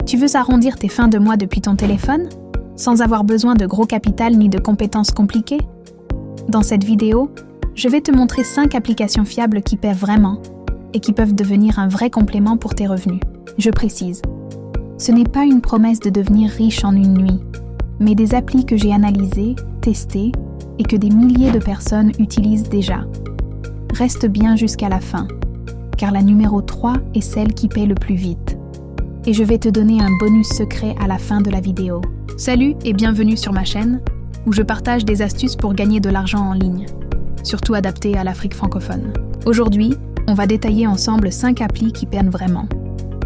Tu veux arrondir tes fins de mois depuis ton téléphone, sans avoir besoin de gros capital ni de compétences compliquées? Dans cette vidéo, je vais te montrer 5 applications fiables qui paient vraiment et qui peuvent devenir un vrai complément pour tes revenus. Je précise, ce n'est pas une promesse de devenir riche en une nuit, mais des applis que j'ai analysées, testées et que des milliers de personnes utilisent déjà. Reste bien jusqu'à la fin, car la numéro 3 est celle qui paie le plus vite. Et je vais te donner un bonus secret à la fin de la vidéo. Salut et bienvenue sur ma chaîne, où je partage des astuces pour gagner de l'argent en ligne, surtout adaptées à l'Afrique francophone. Aujourd'hui, on va détailler ensemble 5 applis qui paient vraiment.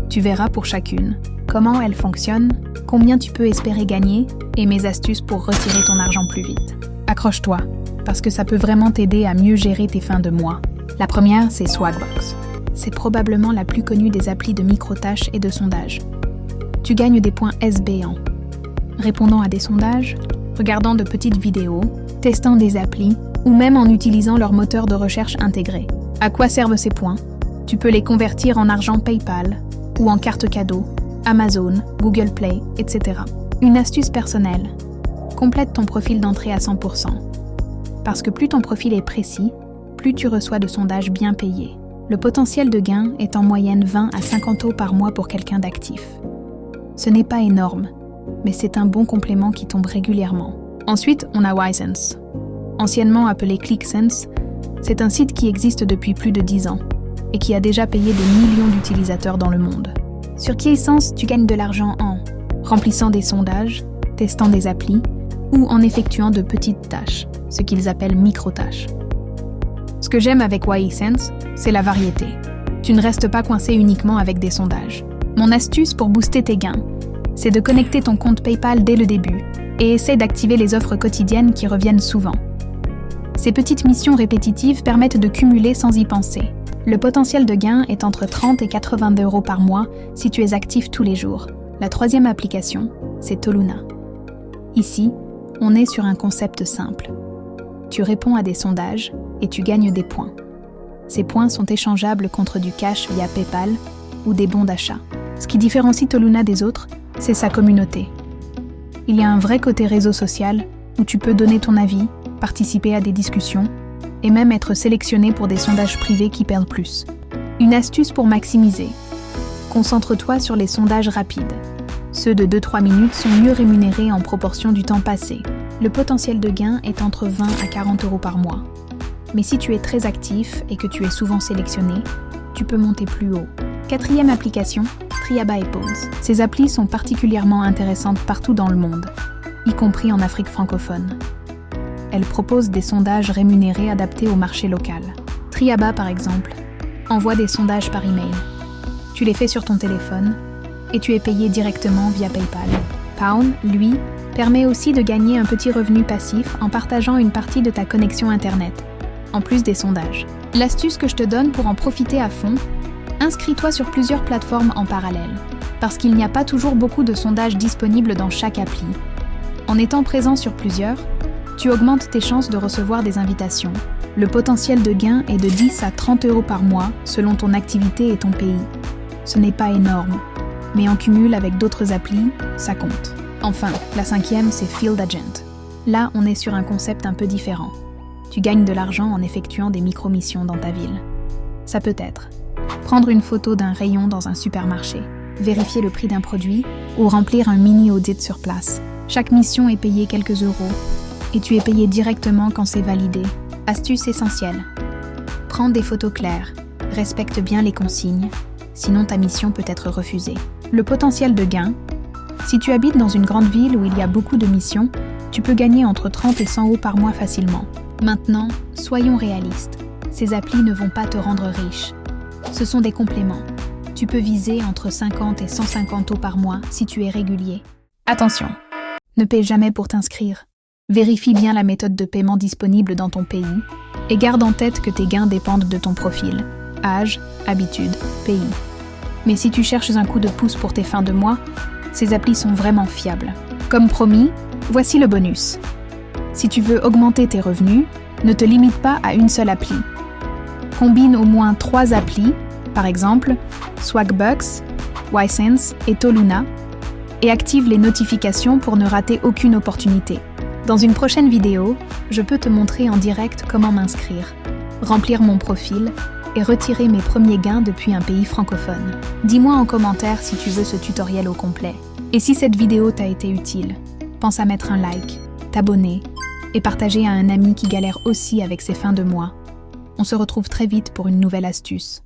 Tu verras pour chacune comment elles fonctionnent, combien tu peux espérer gagner et mes astuces pour retirer ton argent plus vite. Accroche-toi, parce que ça peut vraiment t'aider à mieux gérer tes fins de mois. La première, c'est Swagbucks. C'est probablement la plus connue des applis de micro-tâches et de sondage. Tu gagnes des points béants. Répondant à des sondages, regardant de petites vidéos, testant des applis ou même en utilisant leur moteur de recherche intégré. À quoi servent ces points? Tu peux les convertir en argent PayPal ou en carte cadeau, Amazon, Google Play, etc. Une astuce personnelle. Complète ton profil d'entrée à 100%. Parce que plus ton profil est précis, plus tu reçois de sondages bien payés. Le potentiel de gain est en moyenne 20 à 50 € par mois pour quelqu'un d'actif. Ce n'est pas énorme, mais c'est un bon complément qui tombe régulièrement. Ensuite, on a YSense. Anciennement appelé ClickSense, c'est un site qui existe depuis plus de 10 ans et qui a déjà payé des millions d'utilisateurs dans le monde. Sur KeySense, tu gagnes de l'argent en remplissant des sondages, testant des applis ou en effectuant de petites tâches, ce qu'ils appellent micro-tâches. Ce que j'aime avec YSense, c'est la variété. Tu ne restes pas coincé uniquement avec des sondages. Mon astuce pour booster tes gains, c'est de connecter ton compte PayPal dès le début et essaie d'activer les offres quotidiennes qui reviennent souvent. Ces petites missions répétitives permettent de cumuler sans y penser. Le potentiel de gain est entre 30 et 80 € par mois si tu es actif tous les jours. La troisième application, c'est Toluna. Ici, on est sur un concept simple. Tu réponds à des sondages et tu gagnes des points. Ces points sont échangeables contre du cash via PayPal ou des bons d'achat. Ce qui différencie Toluna des autres, c'est sa communauté. Il y a un vrai côté réseau social où tu peux donner ton avis, participer à des discussions et même être sélectionné pour des sondages privés qui perdent plus. Une astuce pour maximiser. Concentre-toi sur les sondages rapides. Ceux de 2-3 minutes sont mieux rémunérés en proportion du temps passé. Le potentiel de gain est entre 20 à 40 € par mois. Mais si tu es très actif et que tu es souvent sélectionné, tu peux monter plus haut. Quatrième application, Triaba et Pawns. Ces applis sont particulièrement intéressantes partout dans le monde, y compris en Afrique francophone. Elles proposent des sondages rémunérés adaptés au marché local. Triaba, par exemple, envoie des sondages par email. Tu les fais sur ton téléphone et tu es payé directement via PayPal. Pawns, lui, permet aussi de gagner un petit revenu passif en partageant une partie de ta connexion Internet, en plus des sondages. L'astuce que je te donne pour en profiter à fond, inscris-toi sur plusieurs plateformes en parallèle, parce qu'il n'y a pas toujours beaucoup de sondages disponibles dans chaque appli. En étant présent sur plusieurs, tu augmentes tes chances de recevoir des invitations. Le potentiel de gain est de 10 à 30 € par mois selon ton activité et ton pays. Ce n'est pas énorme, mais en cumul avec d'autres applis, ça compte. Enfin, la cinquième, c'est Field Agent. Là, on est sur un concept un peu différent. Tu gagnes de l'argent en effectuant des micro-missions dans ta ville. Ça peut être prendre une photo d'un rayon dans un supermarché, vérifier le prix d'un produit ou remplir un mini-audit sur place. Chaque mission est payée quelques euros et tu es payé directement quand c'est validé. Astuce essentielle. Prends des photos claires, respecte bien les consignes, sinon ta mission peut être refusée. Le potentiel de gain. Si tu habites dans une grande ville où il y a beaucoup de missions, tu peux gagner entre 30 et 100 € par mois facilement. Maintenant, soyons réalistes. Ces applis ne vont pas te rendre riche. Ce sont des compléments. Tu peux viser entre 50 et 150 € par mois si tu es régulier. Attention, ne paie jamais pour t'inscrire. Vérifie bien la méthode de paiement disponible dans ton pays et garde en tête que tes gains dépendent de ton profil, âge, habitude, pays. Mais si tu cherches un coup de pouce pour tes fins de mois, ces applis sont vraiment fiables. Comme promis, voici le bonus. Si tu veux augmenter tes revenus, ne te limite pas à une seule appli. Combine au moins 3 applis, par exemple Swagbucks, YSense et Toluna, et active les notifications pour ne rater aucune opportunité. Dans une prochaine vidéo, je peux te montrer en direct comment m'inscrire, remplir mon profil et retirer mes premiers gains depuis un pays francophone. Dis-moi en commentaire si tu veux ce tutoriel au complet. Et si cette vidéo t'a été utile, pense à mettre un like, t'abonner et partager à un ami qui galère aussi avec ses fins de mois. On se retrouve très vite pour une nouvelle astuce.